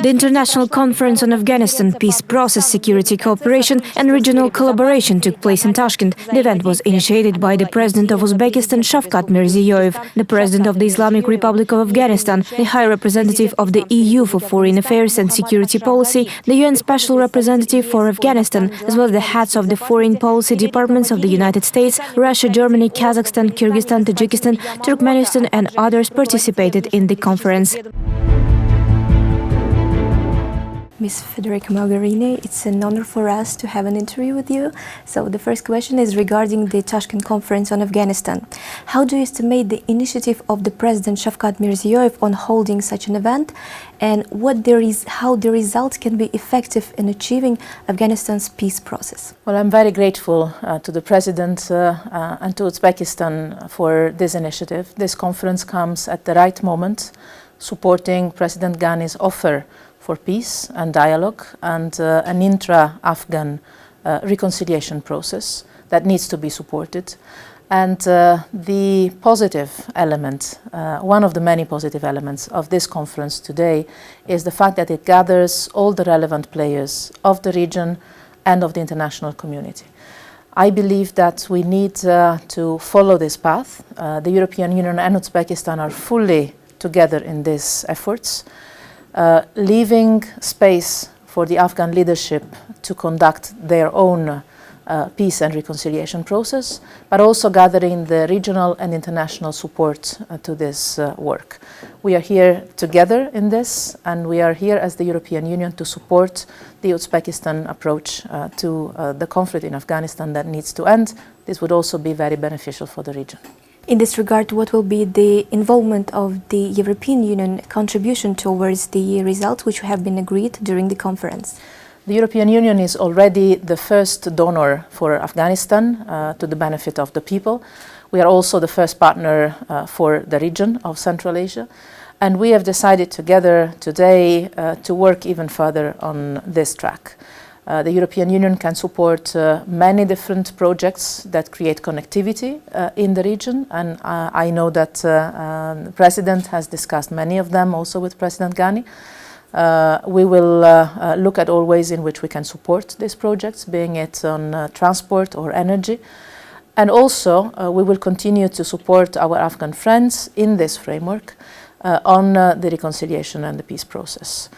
The International Conference on Afghanistan, Peace Process, Security Cooperation and Regional Collaboration took place in Tashkent. The event was initiated by the President of Uzbekistan, Shavkat Mirziyoyev, the President of the Islamic Republic of Afghanistan, the High Representative of the EU for Foreign Affairs and Security Policy, the UN Special Representative for Afghanistan, as well as the heads of the foreign policy departments of the United States, Russia, Germany, Kazakhstan, Kyrgyzstan, Tajikistan, Turkmenistan and others participated in the conference. Ms. Federica Mogherini, it's an honor for us to have an interview with you. So the first question is regarding the Tashkent Conference on Afghanistan. How do you estimate the initiative of the President Shavkat Mirziyoyev on holding such an event, and how the results can be effective in achieving Afghanistan's peace process? Well, I'm very grateful to the President and to Uzbekistan for this initiative. This conference comes at the right moment, supporting President Ghani's offer for peace and dialogue and an intra-Afghan reconciliation process that needs to be supported. And the positive element, one of the many positive elements of this conference today is the fact that it gathers all the relevant players of the region and of the international community. I believe that we need to follow this path. The European Union and Uzbekistan are fully together in these efforts. Leaving space for the Afghan leadership to conduct their own peace and reconciliation process, but also gathering the regional and international support to this work. We are here together in this, and we are here as the European Union to support the Uzbekistan approach to the conflict in Afghanistan that needs to end. This would also be very beneficial for the region. In this regard, what will be the involvement of the European Union contribution towards the results which have been agreed during the conference? The European Union is already the first donor for Afghanistan to the benefit of the people. We are also the first partner for the region of Central Asia. And we have decided together today to work even further on this track. The European Union can support many different projects that create connectivity in the region, and I know that the President has discussed many of them also with President Ghani. We will look at all ways in which we can support these projects, being it on transport or energy. And also we will continue to support our Afghan friends in this framework on the reconciliation and the peace process.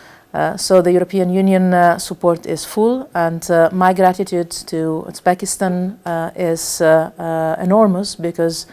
So the European Union support is full, and my gratitude to Uzbekistan is enormous, because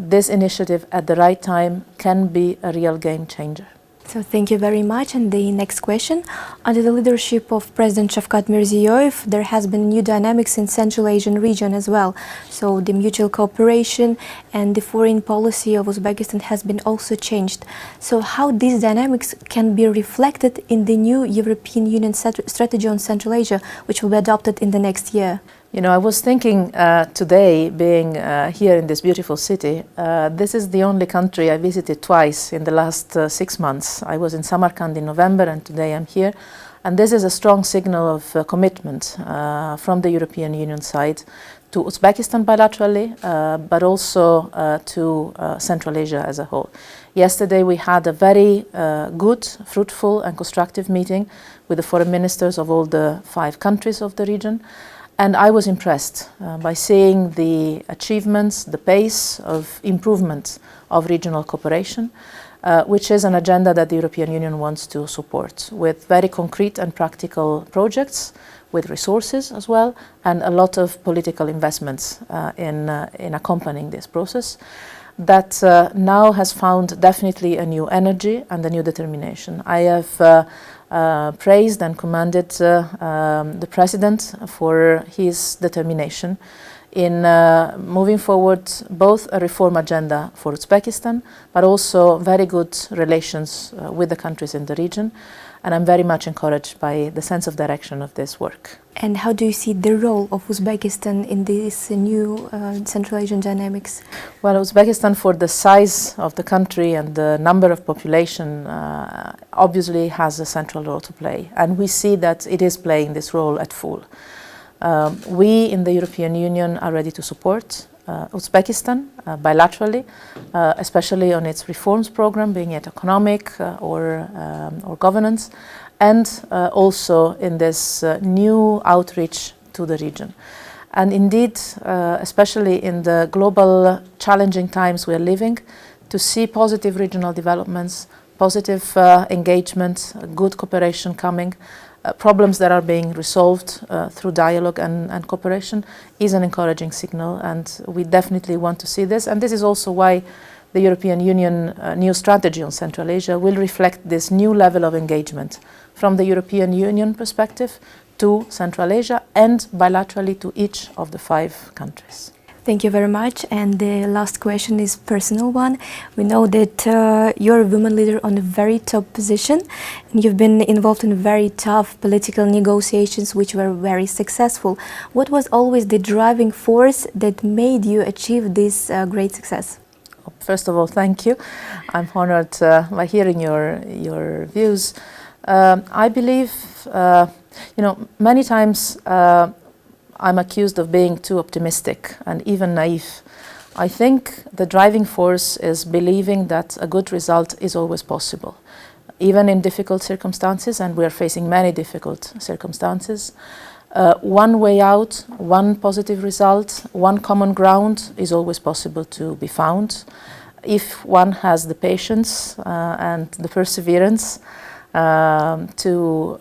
this initiative at the right time can be a real game changer. So thank you very much. And the next question. Under the leadership of President Shavkat Mirziyoyev, there has been new dynamics in Central Asian region as well. So the mutual cooperation and the foreign policy of Uzbekistan has been also changed. So how these dynamics can be reflected in the new European Union strategy on Central Asia, which will be adopted in the next year? You know, I was thinking today, being here in this beautiful city, this is the only country I visited twice in the last 6 months. I was in Samarkand in November, and today I'm here. And this is a strong signal of commitment from the European Union side to Uzbekistan bilaterally, but also to Central Asia as a whole. Yesterday we had a very good, fruitful and constructive meeting with the foreign ministers of all the 5 countries of the region. And I was impressed by seeing the achievements, the pace of improvement of regional cooperation, which is an agenda that the European Union wants to support, with very concrete and practical projects, with resources as well, and a lot of political investments in accompanying this process, that now has found definitely a new energy and a new determination. I have praised and commended the President for his determination in moving forward both a reform agenda for Uzbekistan, but also very good relations with the countries in the region. And I'm very much encouraged by the sense of direction of this work. And how do you see the role of Uzbekistan in this new Central Asian dynamics? Well, Uzbekistan, for the size of the country and the number of population, obviously has a central role to play. And we see that it is playing this role at full. We in the European Union are ready to support Uzbekistan bilaterally, especially on its reforms program, being it economic or governance, and also in this new outreach to the region. And indeed, especially in the global challenging times we are living, to see positive regional developments, positive engagement, good cooperation coming, problems that are being resolved through dialogue and cooperation is an encouraging signal, and we definitely want to see this. And this is also why the European Union new strategy on Central Asia will reflect this new level of engagement from the European Union perspective to Central Asia and bilaterally to each of the 5 countries. Thank you very much. And the last question is personal one. We know that you're a woman leader on a very top position, and you've been involved in very tough political negotiations which were very successful. What was always the driving force that made you achieve this great success? First of all, thank you. I'm honored by hearing your views. I believe, many times I'm accused of being too optimistic and even naive. I think the driving force is believing that a good result is always possible, even in difficult circumstances, and we are facing many difficult circumstances. One way out, one positive result, one common ground is always possible to be found if one has the patience and the perseverance to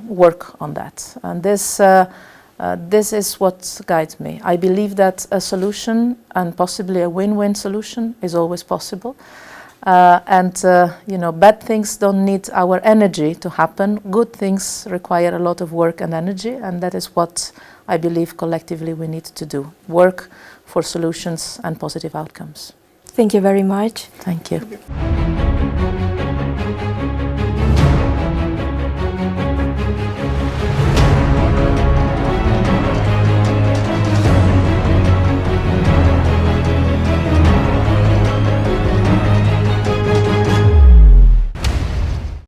work on that. And this is what guides me. I believe that a solution, and possibly a win-win solution, is always possible. Bad things don't need our energy to happen. Good things require a lot of work and energy, and that is what I believe collectively we need to do. Work for solutions and positive outcomes. Thank you very much. Thank you.